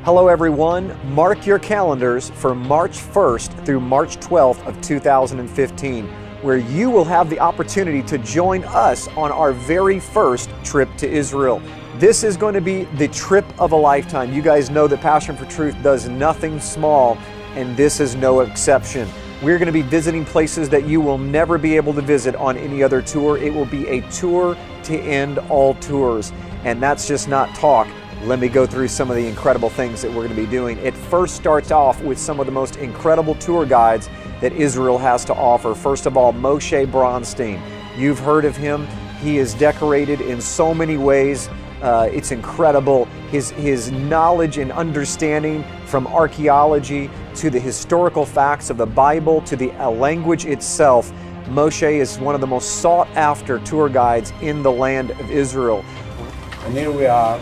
Hello everyone, mark your calendars for March 1st through March 12th of 2015, where you will have the opportunity to join us on our very first trip to Israel. This is going to be the trip of a lifetime. You guys know that Passion for Truth does nothing small, and this is no exception. We're going to be visiting places that you will never be able to visit on any other tour. It will be a tour to end all tours, and that's just not talk. Let me go through some of the incredible things that we're going to be doing. It first starts off with some of the most incredible tour guides that Israel has to offer. First of all, Moshe Bronstein. You've heard of him. He is decorated in so many ways. It's incredible. His knowledge and understanding from archaeology to the historical facts of the Bible to the language itself. Moshe is one of the most sought after tour guides in the land of Israel. And here we are,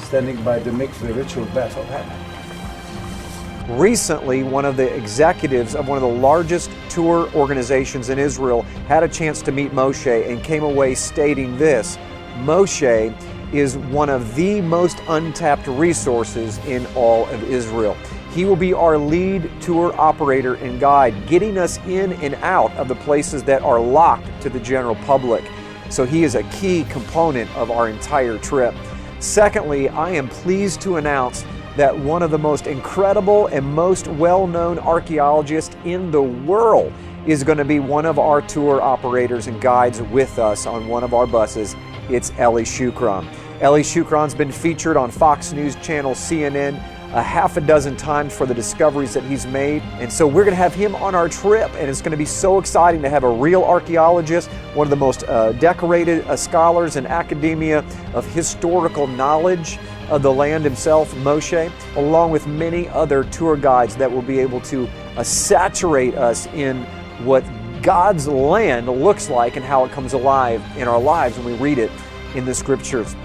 standing by the mikveh ritual bath of heaven. Recently, one of the executives of one of the largest tour organizations in Israel had a chance to meet Moshe and came away stating this: Moshe is one of the most untapped resources in all of Israel. He will be our lead tour operator and guide, getting us in and out of the places that are locked to the general public. So he is a key component of our entire trip. Secondly, I am pleased to announce that one of the most incredible and most well-known archaeologists in the world is going to be one of our tour operators and guides with us on one of our buses. It's Eli Shukron. Eli Shukron's been featured on Fox News Channel, CNN, a half a dozen times for the discoveries that he's made. And so we're going to have him on our trip, and it's going to be so exciting to have a real archaeologist, one of the most decorated scholars in academia of historical knowledge of the land himself, Moshe, along with many other tour guides that will be able to saturate us in what God's land looks like and how it comes alive in our lives when we read it in the scriptures.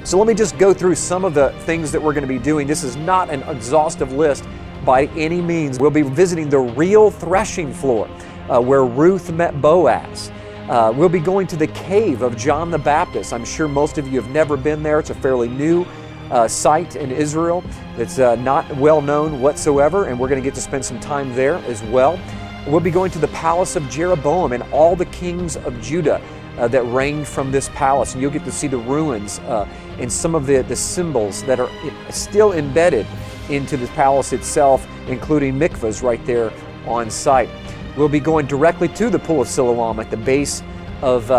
So let me just go through some of the things that we're going to be doing. This is not an exhaustive list by any means. We'll be visiting the real threshing floor where Ruth met Boaz. We'll be going to the cave of John the Baptist. I'm sure most of you have never been there. It's a fairly new site in Israel that's not well known whatsoever, and we're going to get to spend some time there as well. We'll be going to the palace of Jeroboam and all the kings of Judah that reigned from this palace, and you'll get to see the ruins and some of the symbols that are still embedded into the palace itself, including mikvahs right there on site. We'll be going directly to the Pool of Siloam at the base of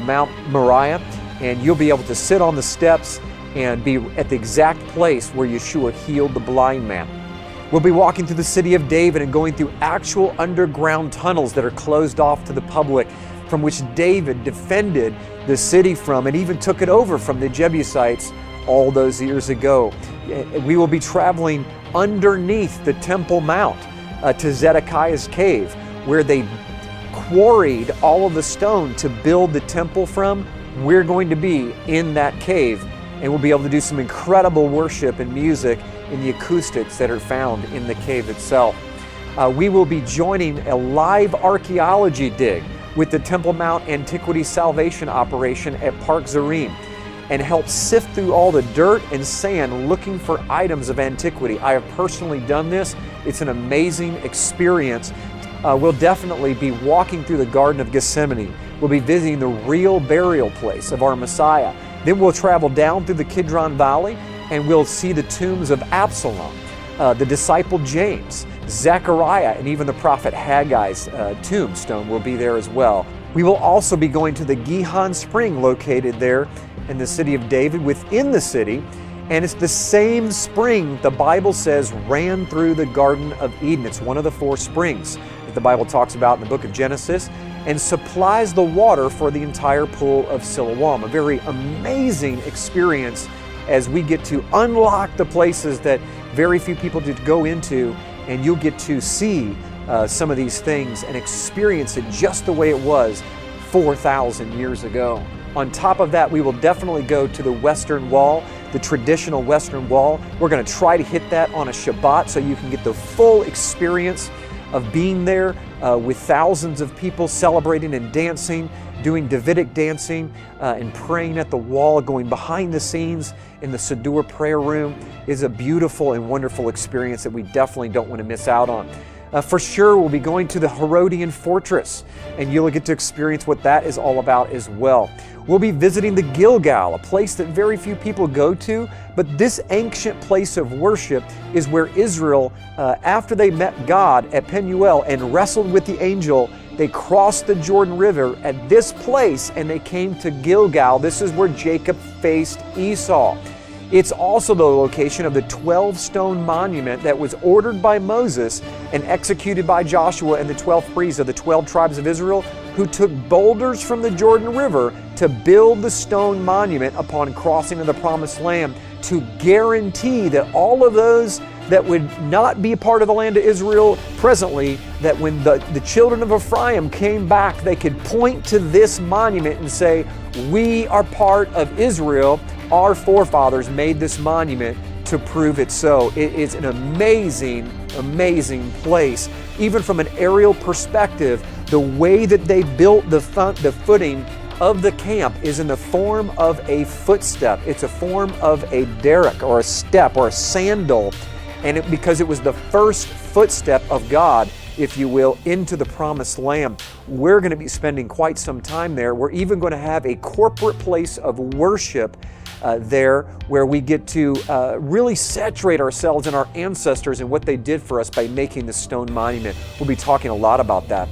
Mount Moriah, and you'll be able to sit on the steps and be at the exact place where Yeshua healed the blind man. We'll be walking through the city of David and going through actual underground tunnels that are closed off to the public, from which David defended the city from and even took it over from the Jebusites all those years ago. We will be traveling underneath the Temple Mount to Zedekiah's cave, where they quarried all of the stone to build the temple from. We're going to be in that cave, and we'll be able to do some incredible worship and music in the acoustics that are found in the cave itself. We will be joining a live archaeology dig with the Temple Mount Antiquity Salvation Operation at Park Zarim and help sift through all the dirt and sand looking for items of antiquity. I have personally done this. It's an amazing experience. We'll definitely be walking through the Garden of Gethsemane. We'll be visiting the real burial place of our Messiah. Then we'll travel down through the Kidron Valley and we'll see the tombs of Absalom, the disciple James, Zechariah, and even the prophet Haggai's tombstone will be there as well. We will also be going to the Gihon Spring located there in the city of David within the city, and it's the same spring the Bible says ran through the Garden of Eden. It's one of the 4 springs that the Bible talks about in the book of Genesis and supplies the water for the entire Pool of Siloam. A very amazing experience as we get to unlock the places that very few people get to go into, and you'll get to see some of these things and experience it just the way it was 4,000 years ago. On top of that, we will definitely go to the Western Wall, the traditional Western Wall. We're going to try to hit that on a Shabbat so you can get the full experience of being there with thousands of people celebrating and dancing, doing Davidic dancing and praying at the wall, going behind the scenes in the Siddur prayer room is a beautiful and wonderful experience that we definitely don't want to miss out on. For sure, we'll be going to the Herodian Fortress, and you'll get to experience what that is all about as well. We'll be visiting the Gilgal, a place that very few people go to, but this ancient place of worship is where Israel, after they met God at Penuel and wrestled with the angel, they crossed the Jordan River at this place and they came to Gilgal. This is where Jacob faced Esau. It's also the location of the 12-stone monument that was ordered by Moses and executed by Joshua and the 12 priests of the 12 tribes of Israel, who took boulders from the Jordan River to build the stone monument upon crossing of the Promised Land, to guarantee that all of those that would not be a part of the land of Israel presently, that when the children of Ephraim came back, they could point to this monument and say, we are part of Israel. Our forefathers made this monument to prove it so. It is an amazing, amazing place. Even from an aerial perspective, the way that they built the footing of the camp is in the form of a footstep. It's a form of a derrick or a step or a sandal, and because it was the first footstep of God, if you will, into the Promised Land. We're going to be spending quite some time there. We're even going to have a corporate place of worship there, where we get to really saturate ourselves in our ancestors and what they did for us by making the stone monument. We'll be talking a lot about that.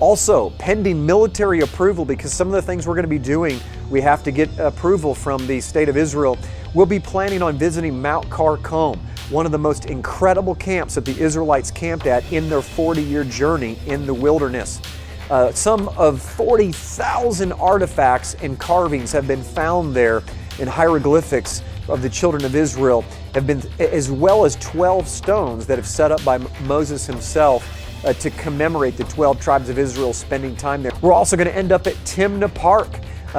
Also, pending military approval, because some of the things we're going to be doing, we have to get approval from the state of Israel. We'll be planning on visiting Mount Carmel, one of the most incredible camps that the Israelites camped at in their 40-year journey in the wilderness. Some of 40,000 artifacts and carvings have been found there, and hieroglyphics of the children of Israel have been, as well as 12 stones that have set up by Moses himself to commemorate the 12 tribes of Israel spending time there. We're also going to end up at Timnah Park,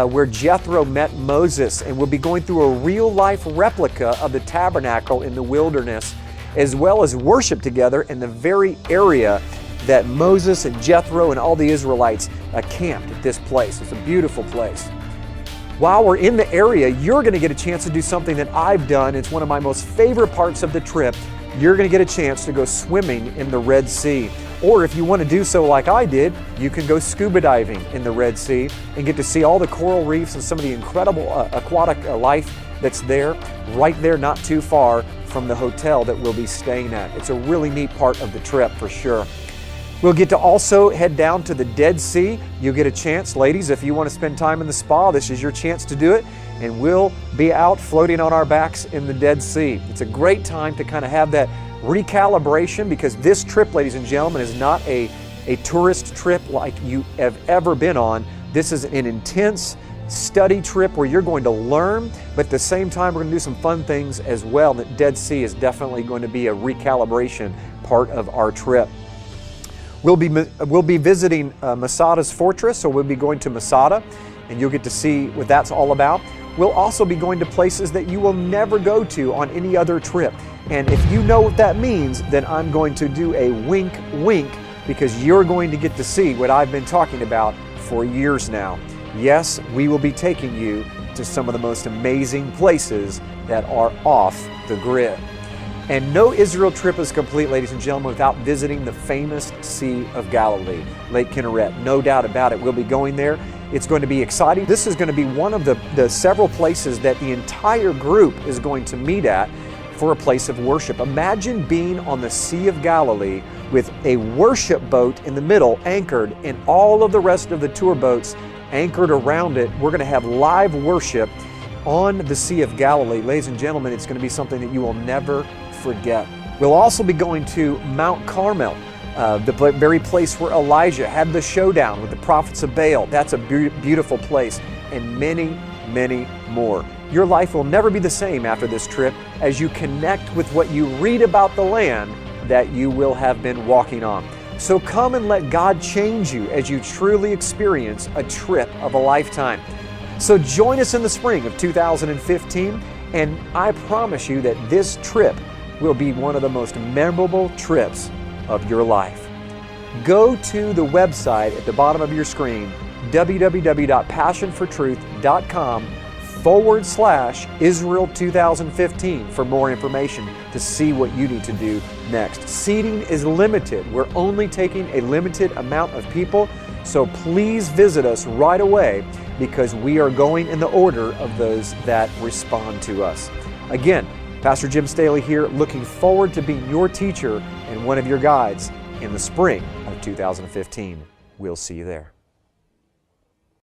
where Jethro met Moses, and we'll be going through a real-life replica of the tabernacle in the wilderness, as well as worship together in the very area that Moses and Jethro and all the Israelites camped at this place. It's a beautiful place. While we're in the area, you're going to get a chance to do something that I've done. It's one of my most favorite parts of the trip. You're going to get a chance to go swimming in the Red Sea. Or if you want to do so like I did, you can go scuba diving in the Red Sea and get to see all the coral reefs and some of the incredible aquatic life that's there, right there not too far from the hotel that we'll be staying at. It's a really neat part of the trip for sure. We'll get to also head down to the Dead Sea. You'll get a chance, ladies, if you want to spend time in the spa, this is your chance to do it. And we'll be out floating on our backs in the Dead Sea. It's a great time to kind of have that recalibration, because this trip, ladies and gentlemen, is not a tourist trip like you have ever been on. This is an intense study trip where you're going to learn, but at the same time, we're going to do some fun things as well. The Dead Sea is definitely going to be a recalibration part of our trip. We'll be visiting Masada's fortress, so we'll be going to Masada, and you'll get to see what that's all about. We'll also be going to places that you will never go to on any other trip. And if you know what that means, then I'm going to do a wink, wink, because you're going to get to see what I've been talking about for years now. Yes, we will be taking you to some of the most amazing places that are off the grid. And no Israel trip is complete, ladies and gentlemen, without visiting the famous Sea of Galilee, Lake Kinneret. No doubt about it. We'll be going there. It's going to be exciting. This is going to be one of the several places that the entire group is going to meet at for a place of worship. Imagine being on the Sea of Galilee with a worship boat in the middle anchored, and all of the rest of the tour boats anchored around it. We're going to have live worship on the Sea of Galilee. Ladies and gentlemen, it's going to be something that you will never forget. We'll also be going to Mount Carmel, the very place where Elijah had the showdown with the prophets of Baal. That's a beautiful place, and many, many more. Your life will never be the same after this trip as you connect with what you read about the land that you will have been walking on. So come and let God change you as you truly experience a trip of a lifetime. So join us in the spring of 2015, and I promise you that this trip will be one of the most memorable trips of your life. Go to the website at the bottom of your screen, www.passionfortruth.com/Israel 2015 for more information to see what you need to do next. Seating is limited. We're only taking a limited amount of people, so please visit us right away because we are going in the order of those that respond to us. Again, Pastor Jim Staley here, looking forward to being your teacher and one of your guides in the spring of 2015. We'll see you there.